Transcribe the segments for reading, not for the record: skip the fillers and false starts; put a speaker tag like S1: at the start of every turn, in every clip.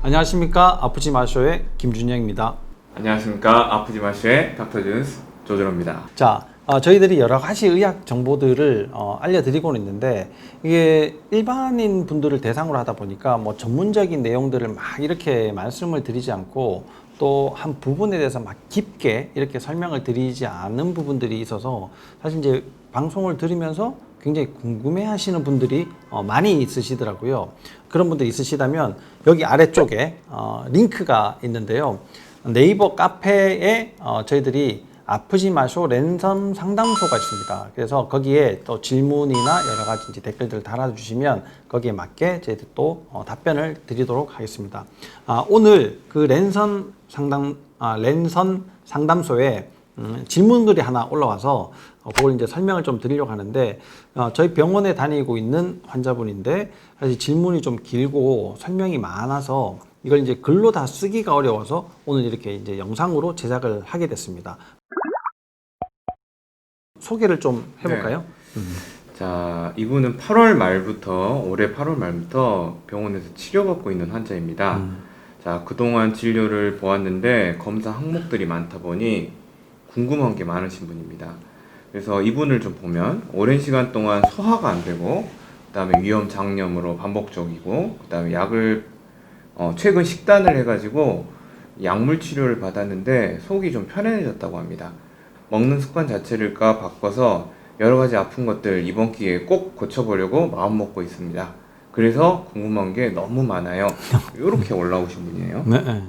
S1: 안녕하십니까. 아프지 마쇼의 김준영입니다.
S2: 안녕하십니까. 아프지 마쇼의 닥터준스 조준호입니다.
S1: 자, 저희들이 여러 가지 의학 정보들을 알려드리고는 있는데, 이게 일반인 분들을 대상으로 하다 보니까 뭐 전문적인 내용들을 막 이렇게 말씀을 드리지 않고, 또 한 부분에 대해서 막 깊게 이렇게 설명을 드리지 않은 부분들이 있어서, 사실 이제 방송을 들으면서 굉장히 궁금해 하시는 분들이 많이 있으시더라고요. 그런 분들이 있으시다면 여기 아래쪽에 링크가 있는데요. 네이버 카페에 저희들이 아프지 마쇼 랜선 상담소가 있습니다. 그래서 거기에 또 질문이나 여러 가지 이제 댓글들을 달아주시면 거기에 맞게 저희들 또 답변을 드리도록 하겠습니다. 오늘 그 랜선 상담소에 질문들이 하나 올라와서 그걸 이제 설명을 좀 드리려고 하는데, 저희 병원에 다니고 있는 환자분인데 사실 질문이 좀 길고 설명이 많아서 이걸 이제 글로 다 쓰기가 어려워서 오늘 이렇게 이제 영상으로 제작을 하게 됐습니다. 소개를 좀 해볼까요?
S2: 네. 자, 이분은 8월 말부터 올해 8월 말부터 병원에서 치료받고 있는 환자입니다. 자, 그동안 진료를 보았는데 검사 항목들이 많다 보니 궁금한 게 많으신 분입니다. 그래서 이분을 좀 보면 오랜 시간 동안 소화가 안 되고, 그 다음에 위염 장염으로 반복적이고, 그 다음에 약을 최근 식단을 해가지고 약물 치료를 받았는데 속이 좀 편해졌다고 합니다. 먹는 습관 자체를 바꿔서 여러 가지 아픈 것들 이번 기회에 꼭 고쳐보려고 마음 먹고 있습니다. 그래서 궁금한 게 너무 많아요. 이렇게 올라오신 분이에요.
S1: 네.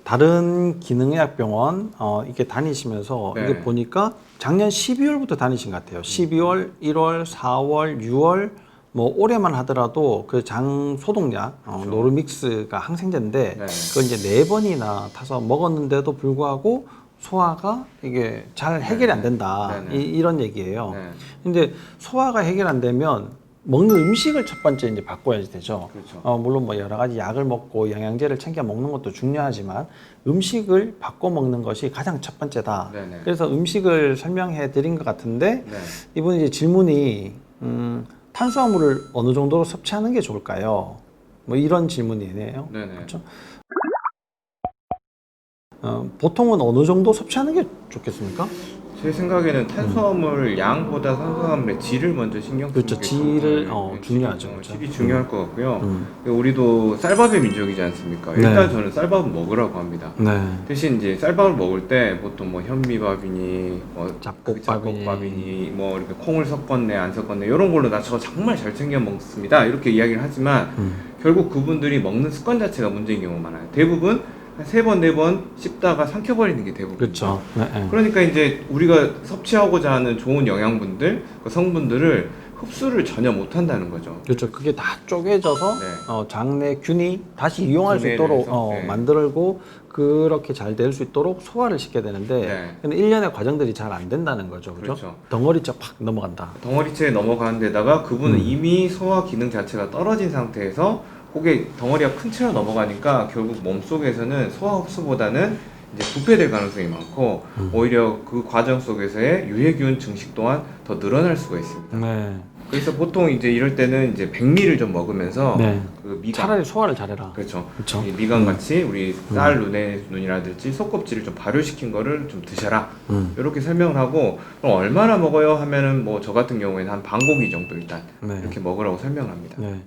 S1: 다른 기능의학병원 이렇게 다니시면서
S2: 네.
S1: 이게 보니까 작년 12월부터 다니신 것 같아요. 12월, 1월, 4월, 6월 뭐 올해만 하더라도 그 장 소독약
S2: 그렇죠.
S1: 노르믹스가 항생제인데
S2: 네.
S1: 그걸 이제 4번이나 타서 먹었는데도 불구하고 소화가 이게 잘 해결이 안 된다.
S2: 네네.
S1: 이런 얘기예요.
S2: 네.
S1: 근데 소화가 해결 안 되면 먹는 음식을 첫 번째 이제 바꿔야지 되죠.
S2: 그렇죠.
S1: 물론 뭐 여러 가지 약을 먹고 영양제를 챙겨 먹는 것도 중요하지만 음식을 바꿔 먹는 것이 가장 첫 번째다.
S2: 네네.
S1: 그래서 음식을 설명해 드린 것 같은데,
S2: 네.
S1: 이분 이제 질문이 탄수화물을 어느 정도로 섭취하는 게 좋을까요? 뭐 이런 질문이네요.
S2: 네네.
S1: 그렇죠? 보통은 어느 정도 섭취하는 게 좋겠습니까?
S2: 제 생각에는 탄수화물 양보다 탄수화물의 질을 먼저 신경 쓰는
S1: 그렇죠.
S2: 게
S1: 질을
S2: 네,
S1: 중요하죠. 그렇죠.
S2: 질이 중요할 것 같고요. 우리도 쌀밥의 민족이지 않습니까?
S1: 네.
S2: 일단 저는 쌀밥은 먹으라고 합니다.
S1: 네.
S2: 대신 이제 쌀밥을 먹을 때 보통 뭐 현미밥이니 뭐
S1: 잡곡밥이니.
S2: 잡곡밥이니 뭐 이렇게 콩을 섞었네 안 섞었네 이런 걸로 나 저거 정말 잘 챙겨 먹습니다 이렇게 이야기를 하지만 결국 그분들이 먹는 습관 자체가 문제인 경우가 많아요. 대부분 한 3번, 4번 씹다가 삼켜버리는 게 대부분.
S1: 그렇죠. 네.
S2: 그러니까 이제 우리가 섭취하고자 하는 좋은 영양분들, 그 성분들을 흡수를 전혀 못 한다는 거죠.
S1: 그렇죠. 그게 다 쪼개져서
S2: 네.
S1: 장내 균이 다시 이용할 수
S2: 분해를
S1: 있도록
S2: 해서, 네.
S1: 만들고 그렇게 잘 될 수 있도록 소화를 시켜야 되는데,
S2: 네.
S1: 근데 일련의 과정들이 잘 안 된다는 거죠. 그렇죠?
S2: 그렇죠.
S1: 덩어리째 팍 넘어간다.
S2: 덩어리째 넘어가는 데다가 그분은 이미 소화 기능 자체가 떨어진 상태에서 그게 덩어리가 큰 채로 넘어가니까 결국 몸속에서는 소화 흡수보다는 이제 부패될 가능성이 많고 오히려 그 과정 속에서의 유해균 증식 또한 더 늘어날 수가 있습니다.
S1: 네.
S2: 그래서 보통 이제 이럴 때는 이제 백미를 좀 먹으면서
S1: 네.
S2: 그 미간,
S1: 차라리 소화를 잘해라.
S2: 그렇죠.
S1: 그렇죠.
S2: 이 미간 같이 우리 쌀 눈이라든지 속껍질을 좀 발효시킨 거를 좀 드셔라. 이렇게 설명을 하고 그럼 얼마나 먹어요 하면은 뭐 저 같은 경우에는 한 반 고기 정도 일단
S1: 네.
S2: 이렇게 먹으라고 설명을 합니다.
S1: 네.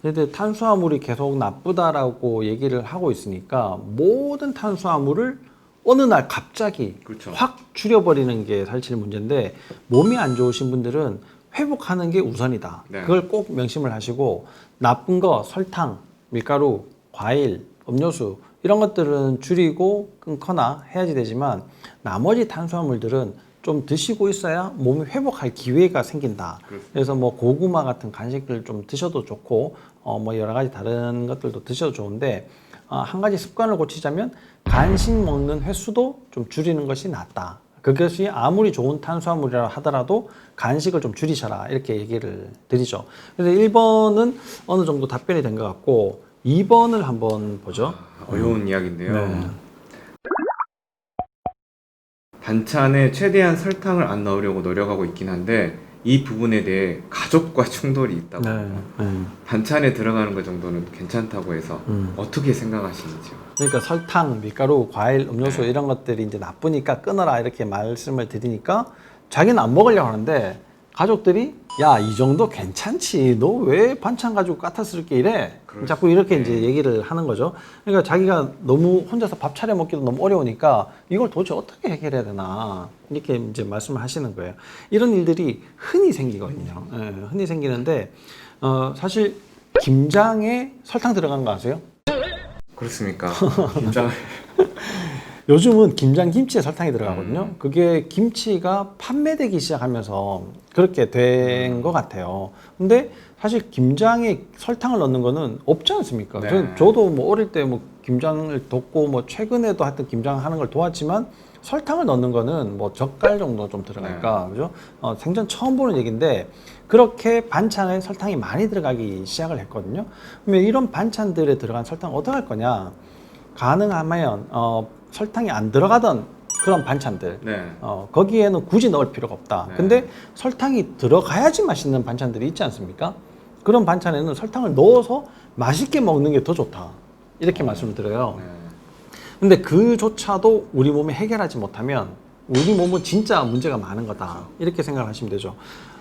S1: 근데 탄수화물이 계속 나쁘다라고 얘기를 하고 있으니까 모든 탄수화물을 어느 날 갑자기
S2: 그렇죠.
S1: 확 줄여버리는 게 사실 문제인데, 몸이 안 좋으신 분들은 회복하는 게 우선이다.
S2: 네.
S1: 그걸 꼭 명심을 하시고, 나쁜 거 설탕, 밀가루, 과일, 음료수 이런 것들은 줄이고 끊거나 해야지 되지만 나머지 탄수화물들은 좀 드시고 있어야 몸이 회복할 기회가 생긴다.
S2: 그렇습니다.
S1: 그래서 뭐 고구마 같은 간식들 좀 드셔도 좋고 뭐 여러 가지 다른 것들도 드셔도 좋은데, 한 가지 습관을 고치자면 간식 먹는 횟수도 좀 줄이는 것이 낫다. 그것이 아무리 좋은 탄수화물이라 하더라도 간식을 좀 줄이셔라, 이렇게 얘기를 드리죠. 그래서 1번은 어느 정도 답변이 된 것 같고, 2번을 한번 보죠.
S2: 어려운 이야기인데요.
S1: 네.
S2: 반찬에 최대한 설탕을 안 넣으려고 노력하고 있긴 한데 이 부분에 대해 가족과 충돌이 있다고.
S1: 네.
S2: 반찬에 들어가는 것 정도는 괜찮다고 해서 어떻게 생각하시는지요?
S1: 그러니까 설탕, 밀가루, 과일, 음료수
S2: 네.
S1: 이런 것들이 이제 나쁘니까 끊어라 이렇게 말씀을 드리니까 자기는 안 먹으려고 하는데 가족들이 야, 이 정도 괜찮지. 너 왜 반찬 가지고 까탈스럽게 이래?
S2: 그럴
S1: 자꾸 이렇게
S2: 수-
S1: 이제
S2: 네.
S1: 얘기를 하는 거죠. 그러니까 자기가 너무 혼자서 밥 차려 먹기도 너무 어려우니까 이걸 도대체 어떻게 해결해야 되나 이렇게 이제 말씀을 하시는 거예요. 이런 일들이 흔히 생기거든요. 예, 흔히 생기는데 사실 김장에 설탕 들어간 거 아세요?
S2: 그렇습니까? 김장.
S1: 요즘은 김장 김치에 설탕이 들어가거든요. 그게 김치가 판매되기 시작하면서 그렇게 된 것 같아요. 근데 사실 김장에 설탕을 넣는 거는 없지 않습니까?
S2: 네.
S1: 저도 뭐 어릴 때 뭐 김장을 돕고 뭐 최근에도 하여튼 김장하는 걸 도왔지만 설탕을 넣는 거는 뭐 젓갈 정도 좀 들어갈까, 그죠? 생전 처음 보는 얘기인데 그렇게 반찬에 설탕이 많이 들어가기 시작을 했거든요. 그러면 이런 반찬들에 들어간 설탕 어떻게 할 거냐? 가능하면 설탕이 안 들어가던 그런 반찬들
S2: 네.
S1: 거기에는 굳이 넣을 필요가 없다.
S2: 네.
S1: 근데 설탕이 들어가야지 맛있는 반찬들이 있지 않습니까? 그런 반찬에는 설탕을 넣어서 맛있게 먹는 게 더 좋다. 이렇게 말씀을 드려요.
S2: 네.
S1: 근데 그조차도 우리 몸에 해결하지 못하면 우리 몸은 진짜 문제가 많은 거다. 이렇게 생각하시면 되죠.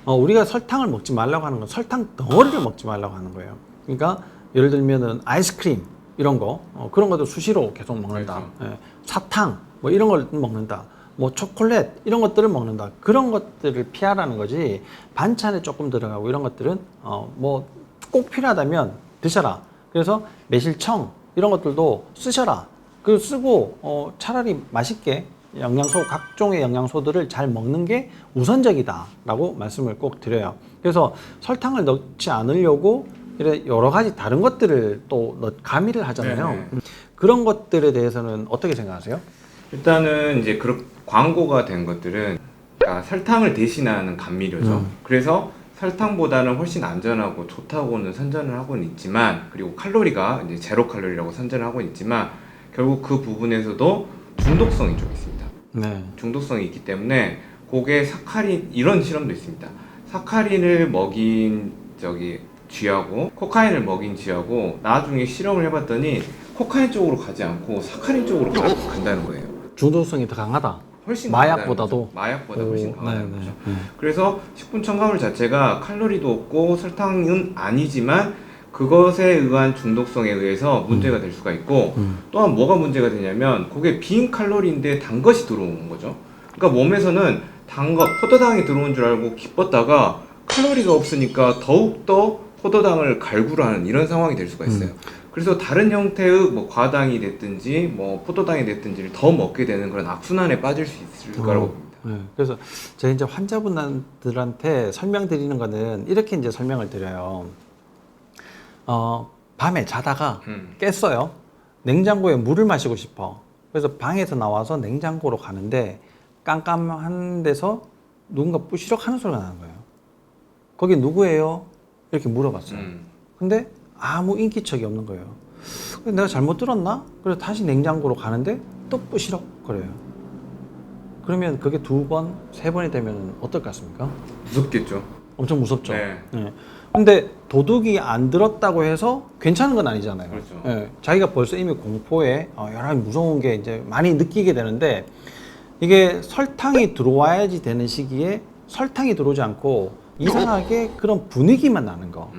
S1: 우리가 설탕을 먹지 말라고 하는 건 설탕 덩어리를 먹지 말라고 하는 거예요. 그러니까 예를 들면은 아이스크림 이런 거 그런 것도 수시로 계속 먹는다.
S2: 그렇죠.
S1: 예, 사탕 뭐 이런 걸 먹는다. 뭐 초콜릿 이런 것들을 먹는다. 그런 것들을 피하라는 거지. 반찬에 조금 들어가고 이런 것들은 뭐 꼭 필요하다면 드셔라. 그래서 매실청 이런 것들도 쓰셔라. 그 쓰고 차라리 맛있게 영양소 각종의 영양소들을 잘 먹는 게 우선적이다라고 말씀을 꼭 드려요. 그래서 설탕을 넣지 않으려고 이래 여러 가지 다른 것들을 또 가미를 하잖아요.
S2: 네네.
S1: 그런 것들에 대해서는 어떻게 생각하세요?
S2: 일단은 이제 그런 광고가 된 것들은 그러니까 설탕을 대신하는 감미료죠. 그래서 설탕보다는 훨씬 안전하고 좋다고는 선전을 하고는 있지만, 그리고 칼로리가 이제 제로 칼로리라고 선전을 하고 있지만, 결국 그 부분에서도 중독성이 좀 있습니다.
S1: 네.
S2: 중독성이 있기 때문에 그게 사카린, 이런 실험도 있습니다. 사카린을 먹인 쥐하고 코카인을 먹인 쥐하고 나중에 실험을 해봤더니 코카인 쪽으로 가지 않고 사카린 쪽으로 간다는 거예요.
S1: 중독성이 더 강하다.
S2: 훨씬
S1: 마약보다도?
S2: 강하다는 거죠. 마약보다 훨씬 강하다는
S1: 네,
S2: 거죠.
S1: 네.
S2: 그래서 식품 첨가물 자체가 칼로리도 없고 설탕은 아니지만 그것에 의한 중독성에 의해서 문제가 될 수가 있고, 또한 뭐가 문제가 되냐면 그게 빈 칼로리인데 단 것이 들어오는 거죠. 그러니까 몸에서는 단 것, 포도당이 들어온 줄 알고 기뻤다가 칼로리가 없으니까 더욱더 포도당을 갈구하는 이런 상황이 될 수가 있어요. 그래서 다른 형태의 뭐 과당이 됐든지 뭐 포도당이 됐든지를 더 먹게 되는 그런 악순환에 빠질 수 있을 거라고 봅니다.
S1: 네. 그래서 제가 이제 환자분들한테 설명드리는 거는 이렇게 이제 설명을 드려요. 밤에 자다가 깼어요. 냉장고에 물을 마시고 싶어. 그래서 방에서 나와서 냉장고로 가는데 깜깜한 데서 누군가 뿌시럭 하는 소리가 나는 거예요. 거기 누구예요? 이렇게 물어봤어요. 근데 아무 인기척이 없는 거예요. 내가 잘못 들었나? 그래서 다시 냉장고로 가는데 또 뿌시럭 거려요. 그러면 그게 2번, 3번이 되면 어떨 것 같습니까?
S2: 무섭겠죠.
S1: 엄청 무섭죠.
S2: 네.
S1: 네. 근데 도둑이 안 들었다고 해서 괜찮은 건 아니잖아요.
S2: 그렇죠.
S1: 예, 자기가 벌써 이미 공포에 여러 가지 무서운 게 이제 많이 느끼게 되는데 이게 설탕이 들어와야지 되는 시기에 설탕이 들어오지 않고 이상하게 그런 분위기만 나는 거.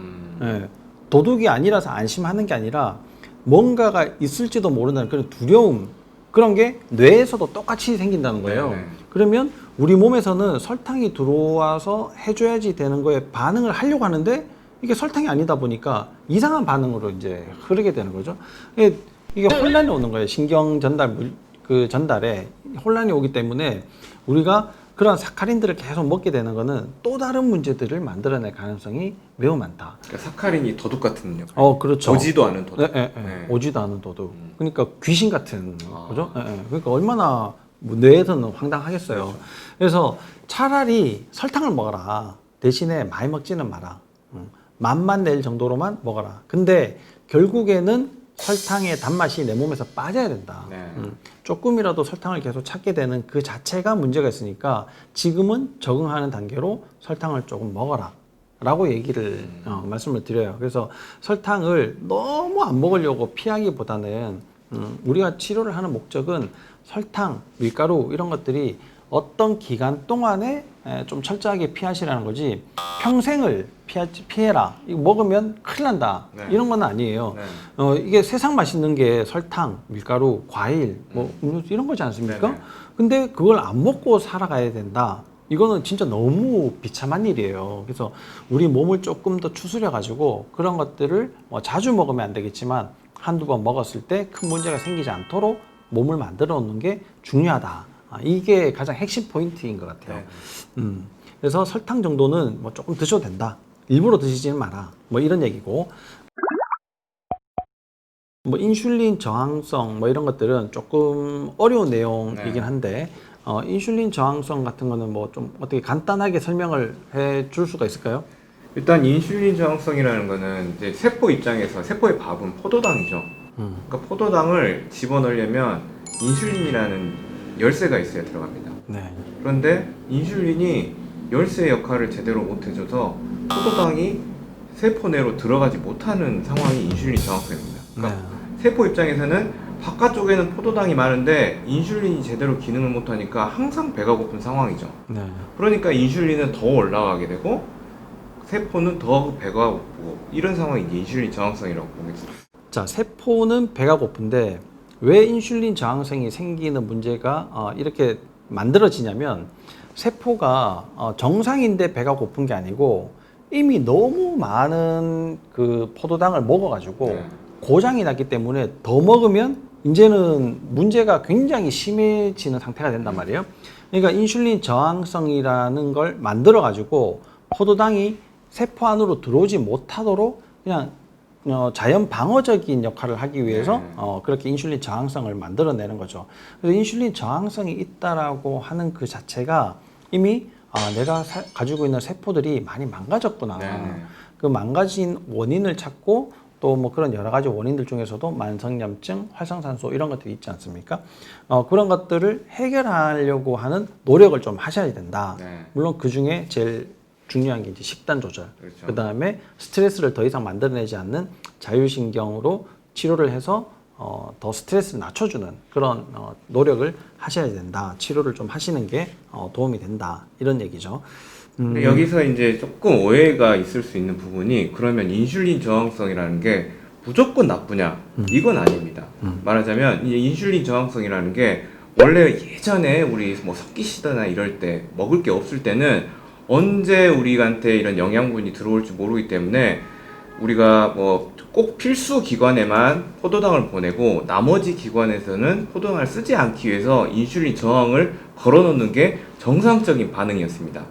S1: 예, 도둑이 아니라서 안심하는 게 아니라 뭔가가 있을지도 모른다는 그런 두려움, 그런 게 뇌에서도 똑같이 생긴다는 거예요.
S2: 네네.
S1: 그러면 우리 몸에서는 설탕이 들어와서 해줘야지 되는 거에 반응을 하려고 하는데 이게 설탕이 아니다 보니까 이상한 반응으로 이제 흐르게 되는 거죠. 이게 혼란이 오는 거예요. 신경 전달 그 전달에 혼란이 오기 때문에 우리가 그런 사카린들을 계속 먹게 되는 거는 또 다른 문제들을 만들어낼 가능성이 매우 많다.
S2: 그러니까 사카린이 도둑 같은 역할.
S1: 그렇죠.
S2: 오지도 않은 도둑.
S1: 네. 오지도 않은 도둑. 그러니까 귀신 같은 거죠.
S2: 아.
S1: 그러니까 얼마나 뇌에서는 황당하겠어요.
S2: 그렇죠.
S1: 그래서 차라리 설탕을 먹어라. 대신에 많이 먹지는 마라. 맛만 낼 정도로만 먹어라. 근데 결국에는 설탕의 단맛이 내 몸에서 빠져야 된다.
S2: 네.
S1: 조금이라도 설탕을 계속 찾게 되는 그 자체가 문제가 있으니까 지금은 적응하는 단계로 설탕을 조금 먹어라 라고 얘기를 말씀을 드려요. 그래서 설탕을 너무 안 먹으려고 피하기보다는 우리가 치료를 하는 목적은 설탕, 밀가루 이런 것들이 어떤 기간 동안에 좀 철저하게 피하시라는 거지 평생을 피해라. 이거 먹으면 큰일 난다.
S2: 네.
S1: 이런 건 아니에요.
S2: 네.
S1: 이게 세상 맛있는 게 설탕, 밀가루, 과일, 뭐 음료수 이런 거지 않습니까?
S2: 네네.
S1: 근데 그걸 안 먹고 살아가야 된다. 이거는 진짜 너무 비참한 일이에요. 그래서 우리 몸을 조금 더 추스려 가지고 그런 것들을 뭐 자주 먹으면 안 되겠지만 한두 번 먹었을 때 큰 문제가 생기지 않도록 몸을 만들어 놓는 게 중요하다. 이게 가장 핵심 포인트인 것 같아요.
S2: 네.
S1: 그래서 설탕 정도는 뭐 조금 드셔도 된다. 일부러 드시지는 마라. 뭐 이런 얘기고. 뭐 인슐린 저항성 뭐 이런 것들은 조금 어려운 내용이긴
S2: 네.
S1: 한데 인슐린 저항성 같은 거는 뭐 좀 어떻게 간단하게 설명을 해 줄 수가 있을까요?
S2: 일단 인슐린 저항성이라는 거는 이제 세포 입장에서 세포의 밥은 포도당이죠. 그러니까 포도당을 집어넣으려면 인슐린이라는 열쇠가 있어야 들어갑니다.
S1: 네.
S2: 그런데 인슐린이 열쇠 역할을 제대로 못 해줘서 포도당이 세포 내로 들어가지 못하는 상황이 인슐린 저항성입니다. 그러니까 세포 입장에서는 바깥쪽에는 포도당이 많은데 인슐린이 제대로 기능을 못하니까 항상 배가 고픈 상황이죠.
S1: 네.
S2: 그러니까 인슐린은 더 올라가게 되고 세포는 더 배가 고프고 이런 상황이 이제 인슐린 저항성이라고 보겠습니다.
S1: 자, 세포는 배가 고픈데 왜 인슐린 저항성이 생기는 문제가 이렇게 만들어지냐면 세포가 정상인데 배가 고픈 게 아니고 이미 너무 많은 그 포도당을 먹어가지고
S2: 네.
S1: 고장이 났기 때문에 더 먹으면 이제는 문제가 굉장히 심해지는 상태가 된단 말이에요. 그러니까 인슐린 저항성이라는 걸 만들어 가지고 포도당이 세포 안으로 들어오지 못하도록 그냥 자연 방어적인 역할을 하기 위해서 그렇게 인슐린 저항성을 만들어내는 거죠. 그래서 인슐린 저항성이 있다라고 하는 그 자체가 이미 내가 가지고 있는 세포들이 많이 망가졌구나.
S2: 네.
S1: 그 망가진 원인을 찾고 또 뭐 그런 여러 가지 원인들 중에서도 만성염증, 활성산소 이런 것들이 있지 않습니까? 그런 것들을 해결하려고 하는 노력을 좀 하셔야 된다.
S2: 네.
S1: 물론 그 중에 제일 중요한 게 이제 식단 조절.
S2: 그렇죠.
S1: 그 다음에 스트레스를 더 이상 만들어내지 않는 자율신경으로 치료를 해서 더 스트레스를 낮춰주는 그런 노력을 하셔야 된다. 치료를 좀 하시는 게 도움이 된다. 이런 얘기죠.
S2: 근데 여기서 이제 조금 오해가 있을 수 있는 부분이 그러면 인슐린 저항성이라는 게 무조건 나쁘냐? 이건 아닙니다. 말하자면 이제 인슐린 저항성이라는 게 원래 예전에 우리 뭐 석기시대나 이럴 때 먹을 게 없을 때는 언제 우리한테 이런 영양분이 들어올지 모르기 때문에 우리가 뭐 꼭 필수 기관에만 포도당을 보내고 나머지 기관에서는 포도당을 쓰지 않기 위해서 인슐린 저항을 걸어놓는 게 정상적인 반응이었습니다.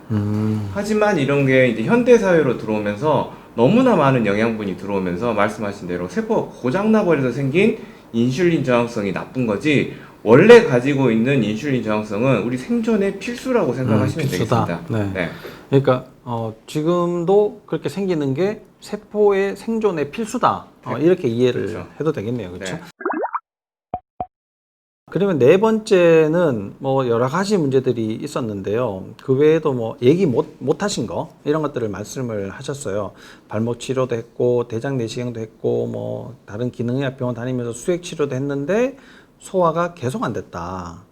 S2: 하지만 이런 게 이제 현대 사회로 들어오면서 너무나 많은 영양분이 들어오면서 말씀하신 대로 세포가 고장나 버려서 생긴 인슐린 저항성이 나쁜 거지 원래 가지고 있는 인슐린 저항성은 우리 생존의 필수라고 생각하시면
S1: 필수다.
S2: 되겠습니다.
S1: 네.
S2: 네.
S1: 그러니까 지금도 그렇게 생기는 게 세포의 생존의 필수다. 이렇게 이해를
S2: 그렇죠.
S1: 해도 되겠네요. 그렇죠?
S2: 네.
S1: 그러면 네 번째는 뭐 여러 가지 문제들이 있었는데요. 그 외에도 뭐 얘기 못 하신 거 이런 것들을 말씀을 하셨어요. 발목 치료도 했고 대장 내시경도 했고 뭐 다른 기능의학 병원 다니면서 수액 치료도 했는데 소화가 계속 안 됐다.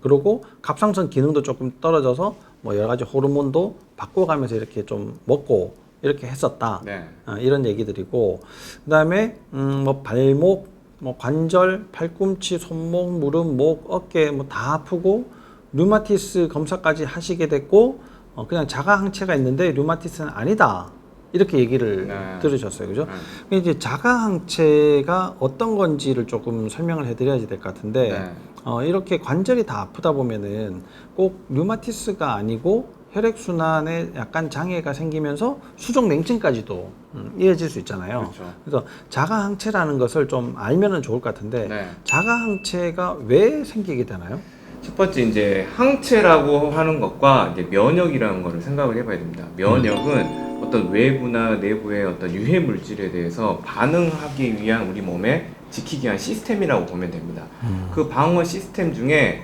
S1: 그리고 갑상선 기능도 조금 떨어져서 뭐 여러 가지 호르몬도 바꿔가면서 이렇게 좀 먹고 이렇게 했었다.
S2: 네.
S1: 이런 얘기들이고 그다음에 뭐 발목 뭐 관절, 팔꿈치, 손목, 무릎, 목, 어깨 뭐 다 아프고 류마티스 검사까지 하시게 됐고 그냥 자가항체가 있는데 류마티스는 아니다. 이렇게 얘기를
S2: 네.
S1: 들으셨어요. 그죠?
S2: 네.
S1: 이제 자가항체가 어떤 건지를 조금 설명을 해드려야지 될 것 같은데
S2: 네.
S1: 이렇게 관절이 다 아프다 보면은 꼭 류마티스가 아니고 혈액순환에 약간 장애가 생기면서 수족냉증까지도 이어질 수 있잖아요.
S2: 그렇죠.
S1: 그래서 자가항체라는 것을 좀 알면은 좋을 것 같은데
S2: 네.
S1: 자가항체가 왜 생기게 되나요?
S2: 첫 번째 이제 항체라고 하는 것과 이제 면역이라는 거를 생각을 해봐야 됩니다. 면역은 어떤 외부나 내부의 어떤 유해 물질에 대해서 반응하기 위한 우리 몸에 지키기 위한 시스템이라고 보면 됩니다. 그 방어 시스템 중에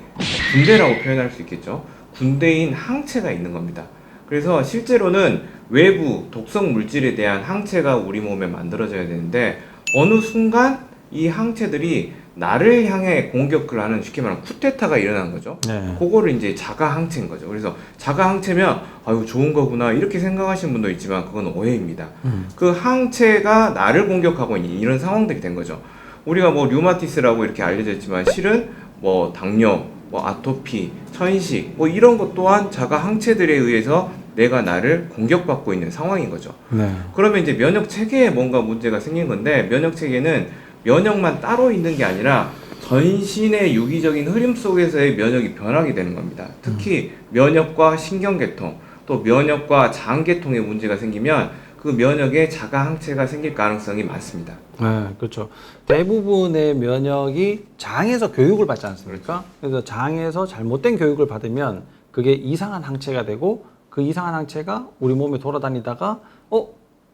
S2: 군대라고 표현할 수 있겠죠. 군대인 항체가 있는 겁니다. 그래서 실제로는 외부 독성 물질에 대한 항체가 우리 몸에 만들어져야 되는데 어느 순간 이 항체들이 나를 향해 공격을 하는 쉽게 말하면 쿠데타가 일어나는 거죠.
S1: 네.
S2: 그거를 이제 자가 항체인 거죠. 그래서 자가 항체면 아유 좋은 거구나 이렇게 생각하시는 분도 있지만 그건 오해입니다. 그 항체가 나를 공격하고 있는 이런 상황들이 된 거죠. 우리가 뭐 류마티스라고 이렇게 알려져 있지만 실은 뭐 당뇨, 뭐 아토피, 천식 뭐 이런 것 또한 자가 항체들에 의해서 내가 나를 공격받고 있는 상황인 거죠.
S1: 네.
S2: 그러면 이제 면역 체계에 뭔가 문제가 생긴 건데 면역 체계는 면역만 따로 있는 게 아니라 전신의 유기적인 흐름 속에서의 면역이 변하게 되는 겁니다. 특히 면역과 신경계통 또 면역과 장계통에 문제가 생기면 그 면역에 자가 항체가 생길 가능성이 많습니다.
S1: 네, 그렇죠. 대부분의 면역이 장에서 교육을 받지 않습니까? 그래서 장에서 잘못된 교육을 받으면 그게 이상한 항체가 되고 그 이상한 항체가 우리 몸에 돌아다니다가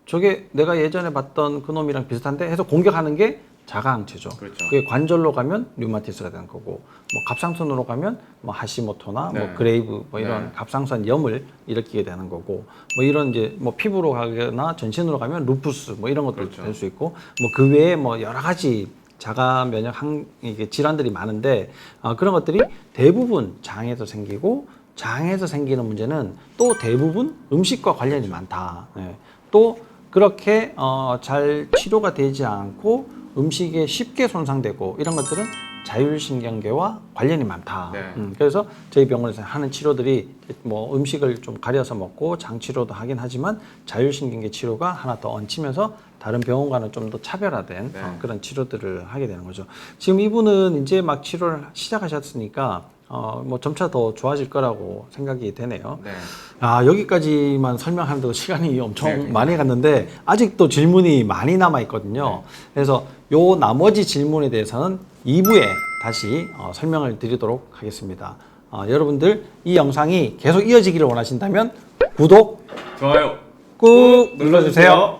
S1: 저게 내가 예전에 봤던 그 놈이랑 비슷한데 해서 공격하는 게 자가 항체죠.
S2: 그렇죠.
S1: 그게 관절로 가면 류마티스가 되는 거고, 뭐 갑상선으로 가면 뭐 하시모토나
S2: 네.
S1: 뭐 그레이브 뭐 이런
S2: 네.
S1: 갑상선 염을 일으키게 되는 거고, 뭐 이런 이제 뭐 피부로 가거나 전신으로 가면 루푸스 뭐 이런 것도
S2: 그렇죠.
S1: 될 수 있고, 뭐 그 외에 뭐 여러 가지 자가 면역 이게 질환들이 많은데 그런 것들이 대부분 장에서 생기고 장에서 생기는 문제는 또 대부분 음식과 관련이 많다. 네. 또 그렇게 잘 치료가 되지 않고 음식에 쉽게 손상되고 이런 것들은 자율신경계와 관련이 많다.
S2: 네.
S1: 그래서 저희 병원에서 하는 치료들이 뭐 음식을 좀 가려서 먹고 장 치료도 하긴 하지만 자율신경계 치료가 하나 더 얹히면서 다른 병원과는 좀 더 차별화된
S2: 네.
S1: 그런 치료들을 하게 되는 거죠. 지금 이분은 이제 막 치료를 시작하셨으니까 뭐 점차 더 좋아질 거라고 생각이 되네요.
S2: 네.
S1: 여기까지만 설명하는데도 시간이 엄청
S2: 네.
S1: 많이 갔는데 아직도 질문이 많이 남아 있거든요. 그래서 요 나머지 질문에 대해서는 2부에 다시 설명을 드리도록 하겠습니다. 여러분들 이 영상이 계속 이어지기를 원하신다면 구독
S2: 좋아요
S1: 꾹 눌러주세요.